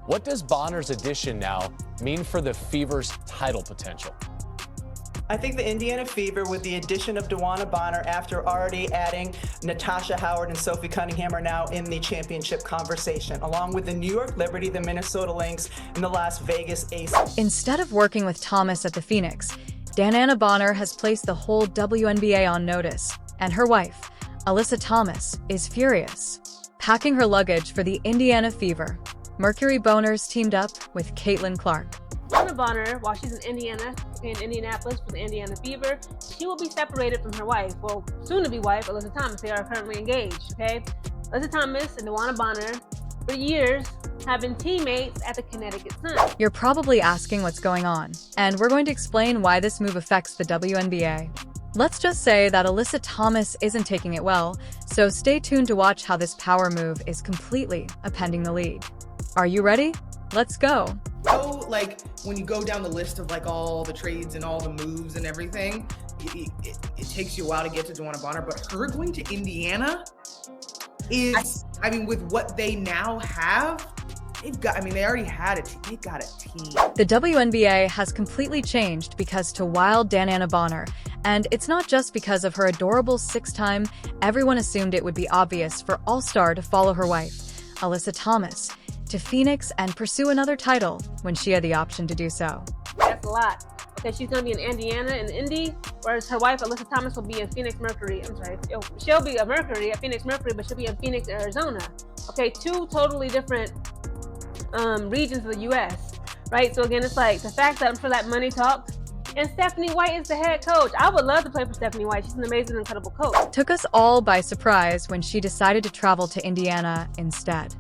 What does Bonner's addition now mean for the Fever's title potential? I think the Indiana Fever, with the addition of DeWanna Bonner after already adding Natasha Howard and Sophie Cunningham, are now in the championship conversation, along with the New York Liberty, the Minnesota Lynx, and the Las Vegas Aces. Instead of working with Thomas at the Phoenix, DeWanna Bonner has placed the whole WNBA on notice, and her wife, Alyssa Thomas, is furious. Packing her luggage for the Indiana Fever, Mercury Boners teamed up with Caitlin Clark. DeWanna Bonner, while she's in Indianapolis for the Indiana Fever, she will be separated from her wife, well, soon-to-be wife, Alyssa Thomas. They are currently engaged, okay? Alyssa Thomas and DeWanna Bonner, for years, have been teammates at the Connecticut Sun. You're probably asking what's going on, and we're going to explain why this move affects the WNBA. Let's just say that Alyssa Thomas isn't taking it well, so stay tuned to watch how this power move is completely upending the league. Are you ready? Let's go. So, like, when you go down the list of, like, all the trades and all the moves and everything, it takes you a while to get to DeWanna Bonner, but her going to Indiana is, I mean, with what they now have, they already had it. They've got a team. The WNBA has completely changed because to wild DeWanna Bonner, and it's not just because of her adorable six-time, everyone assumed it would be obvious for All-Star to follow her wife, Alyssa Thomas, to Phoenix and pursue another title when she had the option to do so. That's a lot. Okay, she's going to be in Indiana and Indy, whereas her wife, Alyssa Thomas, will be in Phoenix Mercury. I'm sorry. She'll be a Mercury at Phoenix Mercury, but she'll be in Phoenix, Arizona. Okay, two totally different regions of the U.S., right? So again, it's like the fact that I'm sure that money talks. And Stephanie White is the head coach. I would love to play for Stephanie White. She's an amazing, incredible coach. Took us all by surprise when she decided to travel to Indiana instead.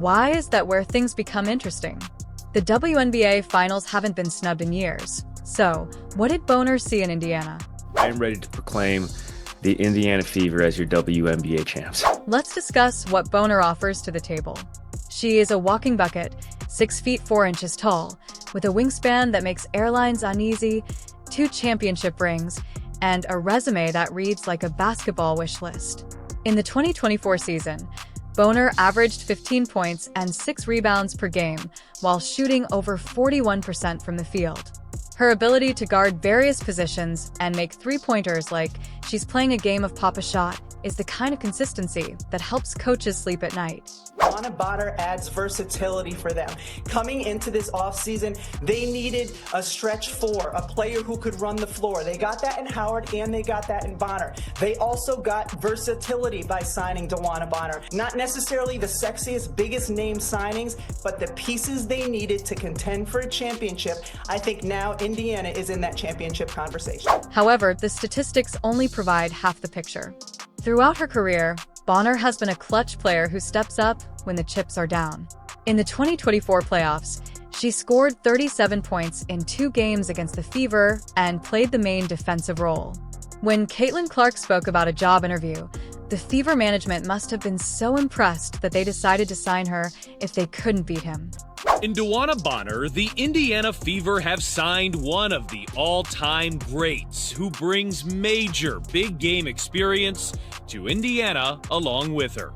Why is that where things become interesting? The WNBA finals haven't been snubbed in years. So, what did Bonner see in Indiana? I am ready to proclaim the Indiana Fever as your WNBA champs. Let's discuss what Bonner offers to the table. She is a walking bucket, 6 feet 4 inches tall, with a wingspan that makes airlines uneasy, 2 championship rings, and a resume that reads like a basketball wish list. In the 2024 season, Bonner averaged 15 points and 6 rebounds per game, while shooting over 41% from the field. Her ability to guard various positions and make three-pointers like she's playing a game of pop a shot is the kind of consistency that helps coaches sleep at night. DeWanna Bonner adds versatility for them. Coming into this offseason, they needed a stretch 4, a player who could run the floor. They got that in Howard and they got that in Bonner. They also got versatility by signing DeWanna Bonner. Not necessarily the sexiest, biggest name signings, but the pieces they needed to contend for a championship. I think now Indiana is in that championship conversation. However, the statistics only provide half the picture. Throughout her career, Bonner has been a clutch player who steps up when the chips are down. In the 2024 playoffs, she scored 37 points in 2 games against the Fever and played the main defensive role. When Caitlin Clark spoke about a job interview, the Fever management must have been so impressed that they decided to sign her if they couldn't beat him. In DeWanna Bonner, the Indiana Fever have signed one of the all-time greats who brings major big game experience to Indiana along with her.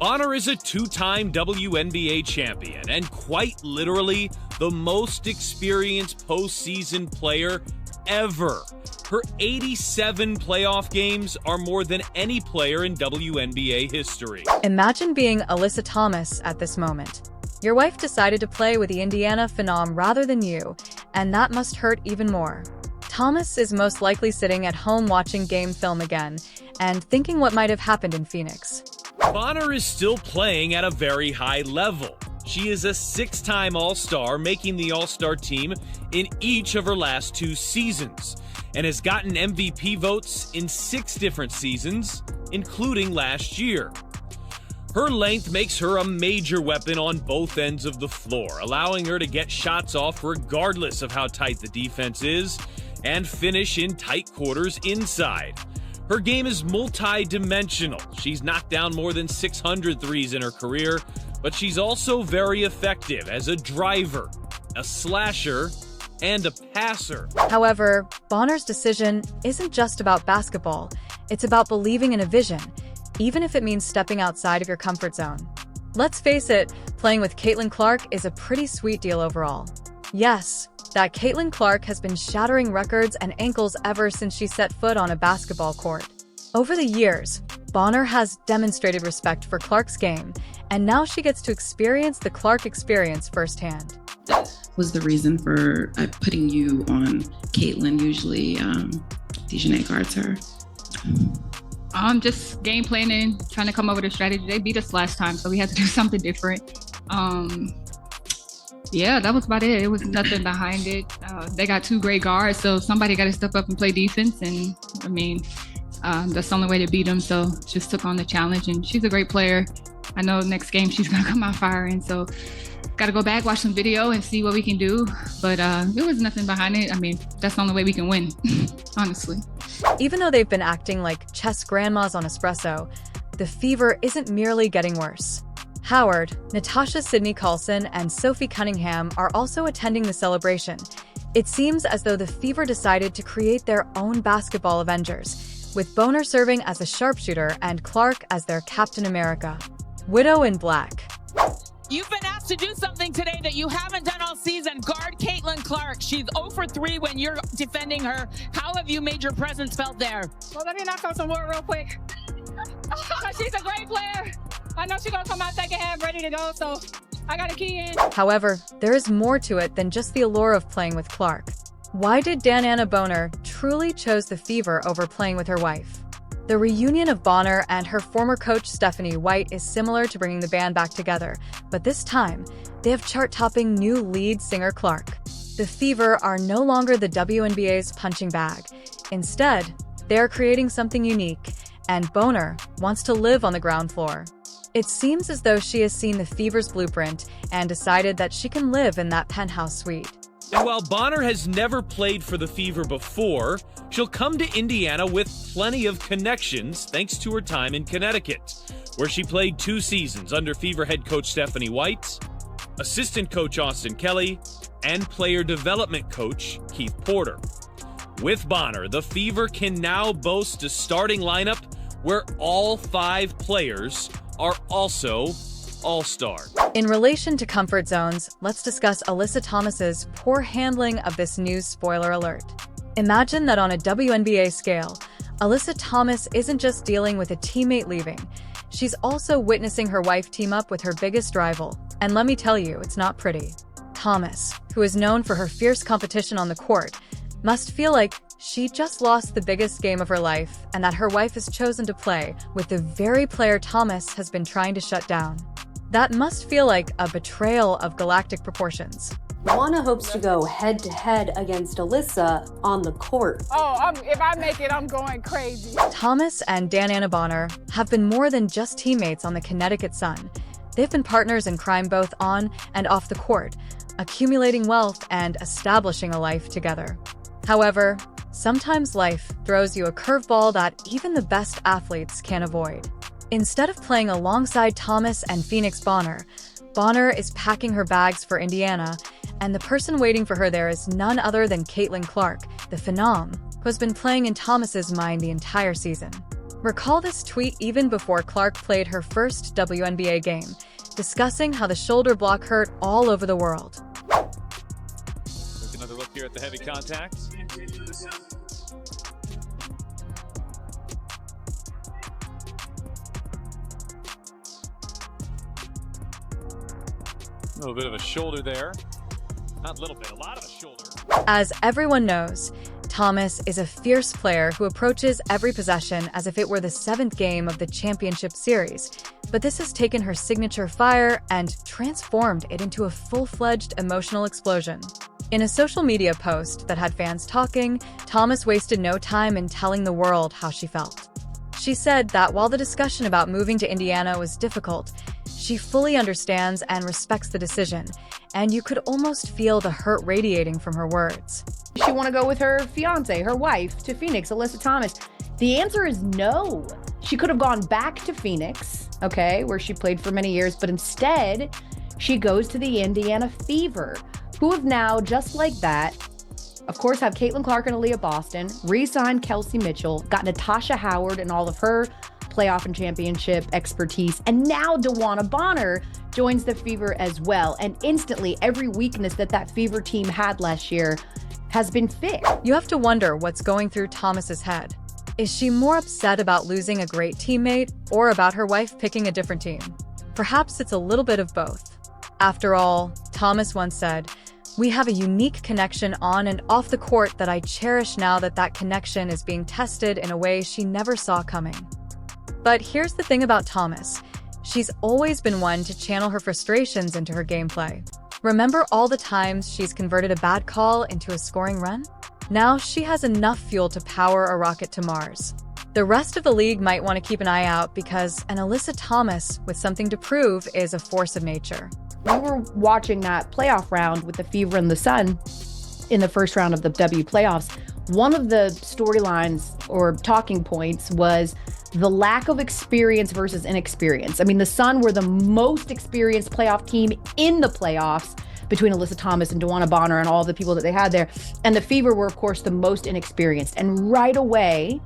Bonner is a 2-time WNBA champion and quite literally the most experienced postseason player ever. Her 87 playoff games are more than any player in WNBA history. Imagine being Alyssa Thomas at this moment. Your wife decided to play with the Indiana Phenom rather than you, and that must hurt even more. Thomas is most likely sitting at home watching game film again and thinking what might have happened in Phoenix. Bonner is still playing at a very high level. She is a 6-time All-Star, making the All-Star team in each of her last 2 seasons, and has gotten MVP votes in 6 different seasons, including last year. Her length makes her a major weapon on both ends of the floor, allowing her to get shots off regardless of how tight the defense is, and finish in tight quarters inside. Her game is multi-dimensional. She's knocked down more than 600 threes in her career, but she's also very effective as a driver, a slasher, and a passer. However, Bonner's decision isn't just about basketball. It's about believing in a vision, even if it means stepping outside of your comfort zone. Let's face it, playing with Caitlin Clark is a pretty sweet deal overall. Yes, that Caitlin Clark has been shattering records and ankles ever since she set foot on a basketball court. Over the years, Bonner has demonstrated respect for Clark's game, and now she gets to experience the Clark experience firsthand. Was the reason for putting you on Caitlin? Usually, DeWanna guards her. Just game planning, trying to come up with a strategy. They beat us last time, so we had to do something different. Yeah, that was about it. It was nothing behind it. They got 2 great guards, so somebody got to step up and play defense. And I mean, that's the only way to beat them. So just took on the challenge, and she's a great player. I know next game she's gonna come out firing. So got to go back, watch some video, and see what we can do. But there was nothing behind it. I mean, that's the only way we can win, honestly. Even though they've been acting like chess grandmas on espresso, the fever isn't merely getting worse. Howard, Natasha Sidney Carlson, and Sophie Cunningham are also attending the celebration. It seems as though the Fever decided to create their own basketball Avengers, with Bonner serving as a sharpshooter and Clark as their Captain America. Widow in Black. You've been asked to do something today that you haven't done all season. Guard Caitlin Clark. She's 0 for 3 when you're defending her. How have you made your presence felt there? Well, let me knock on some wood real quick. She's a great player. I know she's going to come out second half ready to go, so I got a key in. However, there is more to it than just the allure of playing with Clark. Why did DeWanna Bonner truly chose the Fever over playing with her wife? The reunion of Bonner and her former coach Stephanie White is similar to bringing the band back together, but this time, they have chart-topping new lead singer Clark. The Fever are no longer the WNBA's punching bag. Instead, they are creating something unique, and Bonner wants to live on the ground floor. It seems as though she has seen the Fever's blueprint and decided that she can live in that penthouse suite. And while Bonner has never played for the Fever before, she'll come to Indiana with plenty of connections thanks to her time in Connecticut, where she played 2 seasons under Fever head coach Stephanie White, assistant coach Austin Kelly, and player development coach Keith Porter. With Bonner, the Fever can now boast a starting lineup where all 5 players are also all-star. In relation to comfort zones, let's discuss Alyssa Thomas's poor handling of this news. Spoiler alert. Imagine that on a WNBA scale, Alyssa Thomas isn't just dealing with a teammate leaving, she's also witnessing her wife team up with her biggest rival. And let me tell you, it's not pretty. Thomas, who is known for her fierce competition on the court, must feel like she just lost the biggest game of her life and that her wife has chosen to play with the very player Thomas has been trying to shut down. That must feel like a betrayal of galactic proportions. DeWanna hopes to go head-to-head against Alyssa on the court. If I make it, I'm going crazy. Thomas and DeWanna Bonner have been more than just teammates on the Connecticut Sun. They've been partners in crime both on and off the court, accumulating wealth and establishing a life together. However, sometimes life throws you a curveball that even the best athletes can't avoid. Instead of playing alongside Thomas and Phoenix Bonner, Bonner is packing her bags for Indiana, and the person waiting for her there is none other than Caitlin Clark, the phenom, who has been playing in Thomas's mind the entire season. Recall this tweet even before Clark played her first WNBA game, discussing how the shoulder block hurt all over the world. Take another look here at the heavy contact. A little bit of a shoulder there. Not a little bit, a lot of a shoulder. As everyone knows, Thomas is a fierce player who approaches every possession as if it were the 7th game of the championship series. But this has taken her signature fire and transformed it into a full-fledged emotional explosion. In a social media post that had fans talking, Thomas wasted no time in telling the world how she felt. She said that while the discussion about moving to Indiana was difficult, she fully understands and respects the decision, and you could almost feel the hurt radiating from her words. She want to go with her fiance, her wife, to Phoenix, Alyssa Thomas. The answer is no. She could have gone back to Phoenix, okay, where she played for many years, but instead, she goes to the Indiana Fever, who have now, just like that, of course, have Caitlin Clark and Aaliyah Boston, re-signed Kelsey Mitchell, got Natasha Howard and all of her playoff and championship expertise. And now DeWanna Bonner joins the Fever as well. And instantly, every weakness that Fever team had last year has been fixed. You have to wonder what's going through Thomas's head. Is she more upset about losing a great teammate or about her wife picking a different team? Perhaps it's a little bit of both. After all, Thomas once said, "We have a unique connection on and off the court that I cherish now that connection is being tested in a way she never saw coming." But here's the thing about Thomas. She's always been one to channel her frustrations into her gameplay. Remember all the times she's converted a bad call into a scoring run? Now she has enough fuel to power a rocket to Mars. The rest of the league might want to keep an eye out because an Alyssa Thomas with something to prove is a force of nature. We were watching that playoff round with the Fever and the Sun in the first round of the W playoffs. One of the storylines or talking points was the lack of experience versus inexperience. I mean, the Sun were the most experienced playoff team in the playoffs between Alyssa Thomas and DeWanna Bonner and all the people that they had there. And the Fever were, of course, the most inexperienced. And right away,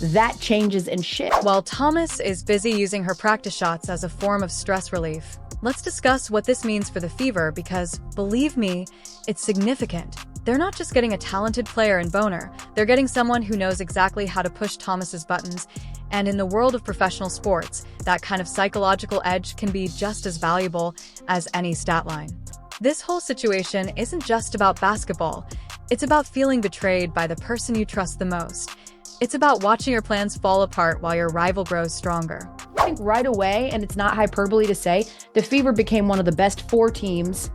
that changes and shifts. While Thomas is busy using her practice shots as a form of stress relief, let's discuss what this means for the Fever because, believe me, it's significant. They're not just getting a talented player in Boner, they're getting someone who knows exactly how to push Thomas's buttons. And in the world of professional sports, that kind of psychological edge can be just as valuable as any stat line. This whole situation isn't just about basketball. It's about feeling betrayed by the person you trust the most. It's about watching your plans fall apart while your rival grows stronger. I think right away, and it's not hyperbole to say, the Fever became one of the best 4 teams.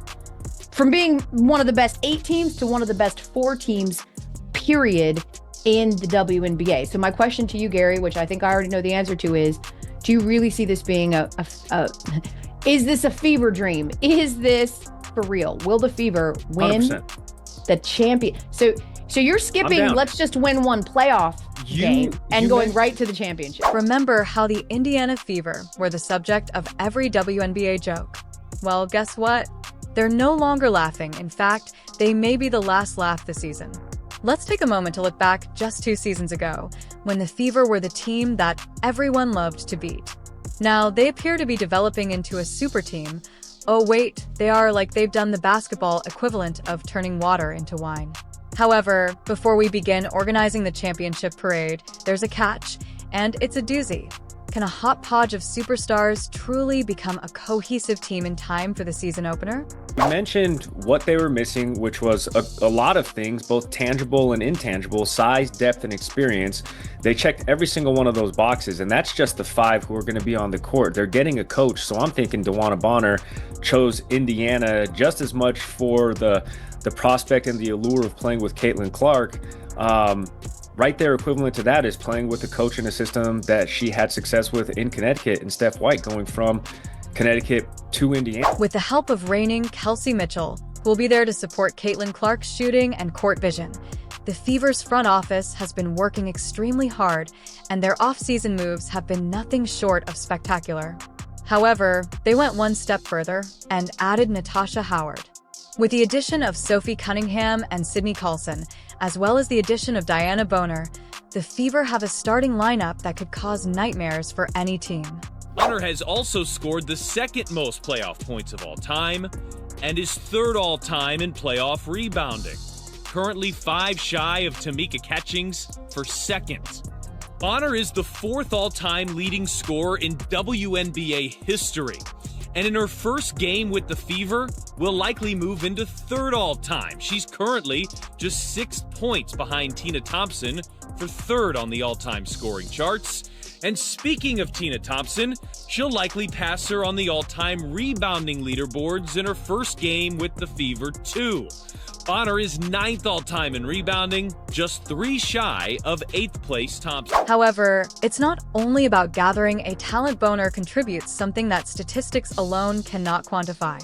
From being one of the best 8 teams to one of the best 4 teams, period, in the WNBA. So my question to you, Gary, which I think I already know the answer to is, do you really see this being is this a Fever dream? Is this for real? Will the Fever win 100%. the champion? So you're skipping, let's just win one playoff game and going right to the championship. Remember how the Indiana Fever were the subject of every WNBA joke? Well, guess what? They're no longer laughing. In fact, they may be the last laugh this season. Let's take a moment to look back just 2 seasons ago, when the Fever were the team that everyone loved to beat. Now, they appear to be developing into a super team. Oh wait, they are like they've done the basketball equivalent of turning water into wine. However, before we begin organizing the championship parade, there's a catch, and it's a doozy. Can a hodgepodge of superstars truly become a cohesive team in time for the season opener? You mentioned what they were missing, which was a lot of things, both tangible and intangible, size, depth, and experience. They checked every single one of those boxes, and that's just the 5 who are going to be on the court. They're getting a coach, so I'm thinking DeWanna Bonner chose Indiana just as much for the prospect and the allure of playing with Caitlin Clark. Right there, equivalent to that is playing with a coach in a system that she had success with in Connecticut, and Steph White going from Connecticut to Indiana. With the help of reigning Kelsey Mitchell, who will be there to support Caitlin Clark's shooting and court vision, the Fever's front office has been working extremely hard, and their off-season moves have been nothing short of spectacular. However, they went one step further and added Natasha Howard. With the addition of Sophie Cunningham and Sydney Carlson, as well as the addition of Diana Boner, the Fever have a starting lineup that could cause nightmares for any team. Bonner has also scored the 2nd most playoff points of all time and is 3rd all-time in playoff rebounding, currently 5 shy of Tamika Catchings for 2nd. Bonner is the 4th all-time leading scorer in WNBA history, and in her first game with the Fever, will likely move into 3rd all-time. She's currently just 6 points behind Tina Thompson for 3rd on the all-time scoring charts. And speaking of Tina Thompson, she'll likely pass her on the all-time rebounding leaderboards in her first game with the Fever, too. Bonner is 9th all-time in rebounding, just 3 shy of 8th place Thompson. However, it's not only about gathering a talent. Boner contributes something that statistics alone cannot quantify.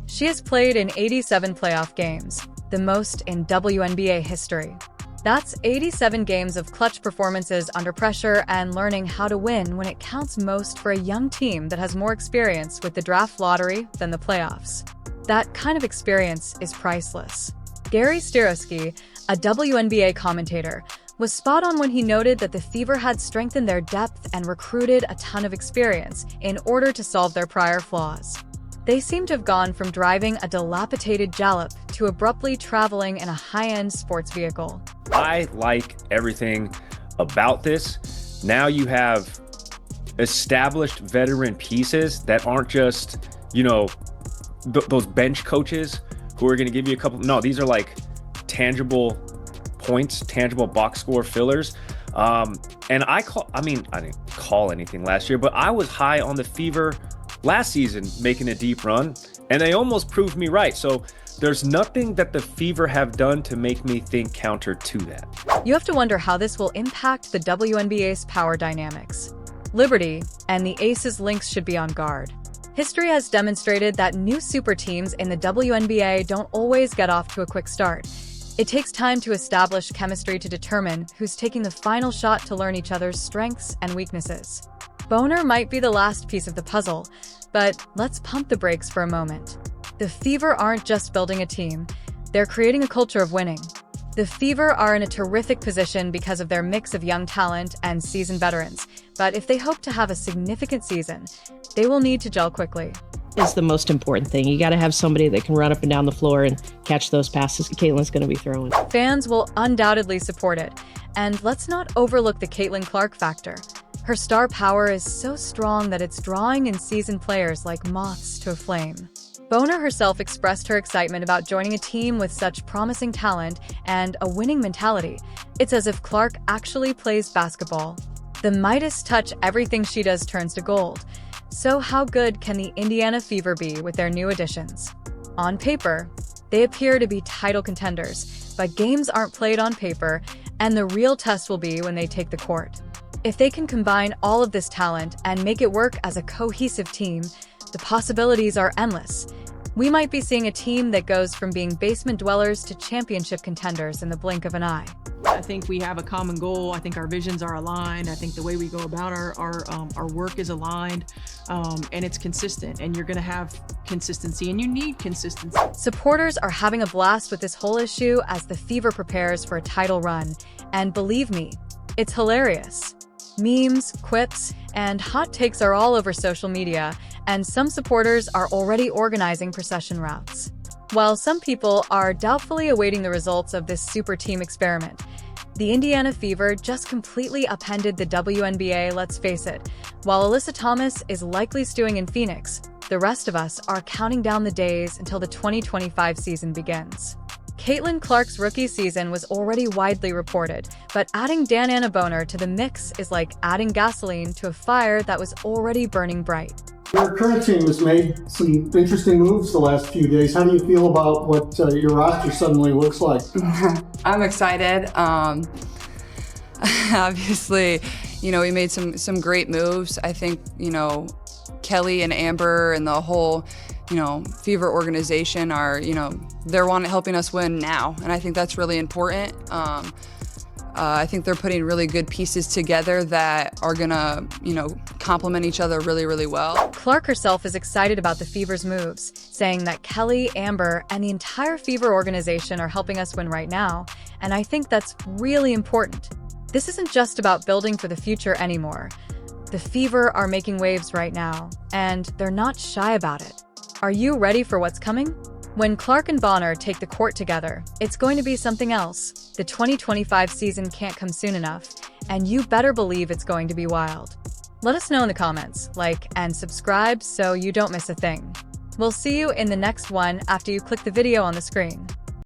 She has played in 87 playoff games, the most in WNBA history. That's 87 games of clutch performances under pressure and learning how to win when it counts most for a young team that has more experience with the draft lottery than the playoffs. That kind of experience is priceless. Gary Sterowski, a WNBA commentator, was spot on when he noted that the Fever had strengthened their depth and recruited a ton of experience in order to solve their prior flaws. They seem to have gone from driving a dilapidated Jalop to abruptly traveling in a high-end sports vehicle. I like everything about this. Now you have established veteran pieces that aren't just, those bench coaches who are going to give you a couple. No, these are like tangible points, tangible box score fillers. And I didn't call anything last year, but I was high on the Fever last season making a deep run, and they almost proved me right. So there's nothing that the Fever have done to make me think counter to that. You have to wonder how this will impact the WNBA's power dynamics. Liberty and the Aces Lynx should be on guard. History has demonstrated that new super teams in the WNBA don't always get off to a quick start. It takes time to establish chemistry to determine who's taking the final shot to learn each other's strengths and weaknesses. Boner might be the last piece of the puzzle, but let's pump the brakes for a moment. The Fever aren't just building a team, they're creating a culture of winning. The Fever are in a terrific position because of their mix of young talent and seasoned veterans, but if they hope to have a significant season, they will need to gel quickly. Is the most important thing. You got to have somebody that can run up and down the floor and catch those passes Caitlin's going to be throwing. Fans will undoubtedly support it, and let's not overlook the Caitlin Clark factor. Her star power is so strong that it's drawing in seasoned players like moths to a flame. Boner herself expressed her excitement about joining a team with such promising talent and a winning mentality. It's as if Clark actually plays basketball. The Midas touch, everything she does turns to gold. So how good can the Indiana Fever be with their new additions? On paper, they appear to be title contenders, but games aren't played on paper, and the real test will be when they take the court. If they can combine all of this talent and make it work as a cohesive team, the possibilities are endless. We might be seeing a team that goes from being basement dwellers to championship contenders in the blink of an eye. I think we have a common goal. I think our visions are aligned. I think the way we go about our work is aligned, and it's consistent. And you're going to have consistency, and you need consistency. Supporters are having a blast with this whole issue as the Fever prepares for a title run. And believe me, it's hilarious. Memes, quips, and hot takes are all over social media, and some supporters are already organizing procession routes. While some people are doubtfully awaiting the results of this super team experiment, the Indiana Fever just completely upended the WNBA, let's face it. While Alyssa Thomas is likely stewing in Phoenix, the rest of us are counting down the days until the 2025 season begins. Caitlin Clark's rookie season was already widely reported, but adding DeWanna Boner to the mix is like adding gasoline to a fire that was already burning bright. Your current team has made some interesting moves the last few days. How do you feel about what your roster suddenly looks like? I'm excited. Obviously, we made some great moves. I think, Kelly and Amber and the whole, Fever organization are, they're helping us win now. And I think that's really important. I think they're putting really good pieces together that are gonna, complement each other really, really well. Clark herself is excited about the Fever's moves, saying that Kelly, Amber, and the entire Fever organization are helping us win right now, and I think that's really important. This isn't just about building for the future anymore. The Fever are making waves right now, and they're not shy about it. Are you ready for what's coming? When Clark and Bonner take the court together, it's going to be something else. The 2025 season can't come soon enough, and you better believe it's going to be wild. Let us know in the comments, like, and subscribe so you don't miss a thing. We'll see you in the next one after you click the video on the screen.